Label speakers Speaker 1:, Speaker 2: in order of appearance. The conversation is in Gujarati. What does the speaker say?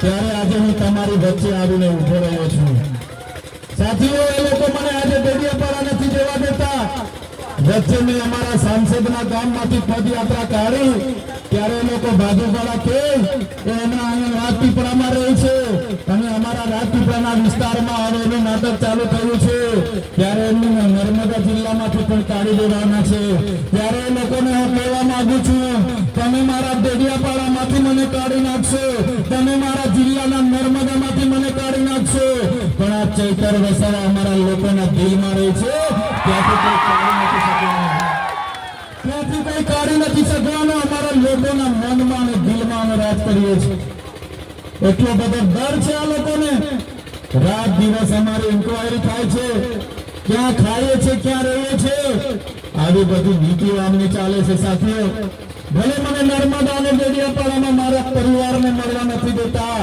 Speaker 1: ત્યારે આજે હું તમારી વચ્ચે આવીને ઊભો રહ્યો છું। સાથીઓ, એ લોકો મને આજે ડેડિયાપાડા નથી જવા દેતા। વચ્ચે મેં અમારા સાંસદના ગામમાંથી પદયાત્રા કાઢી ત્યારે એ લોકો બાજુવાળા કે એના અહીંયા રાજપીપળામાં રહે છે અને અમારા રાજપીપળાના વિસ્તારમાં હવે એનું નાટક ચાલુ થયું છે ત્યારે એમનું નર્મદા જિલ્લામાંથી પણ કાઢી દેવાના છે। ત્યારે એ લોકોને હું કહેવા માંગુ છું, તમે મારા ડેડિયાપાડામાંથી મને કાઢી નાખશો, તમે મારા જિલ્લાના નર્મદામાંથી મને કાઢી નાખશો, પણ આ ચૈતર વસાવા અમારા લોકોના દિલમાં રહે છે, ત્યાંથી કોઈ કાઢી નથી શકવાનો। અમારા લોકોના મનમાં અને દિલમાં અમે રાજ કરીએ છીએ। એટલો બધો ડર છે આ લોકોને। રાત દિવસ અમારી ઇન્કવાયરી થાય છે, ક્યાં ખાઈએ છે, ક્યાં રહીએ છે, આવી બધી નીતિઓ આમની ચાલે છે। સાથીઓ, ભલે મને નર્મદા અને ડેડિયાપાડામાં મારા પરિવારને મળવા નથી દેતા,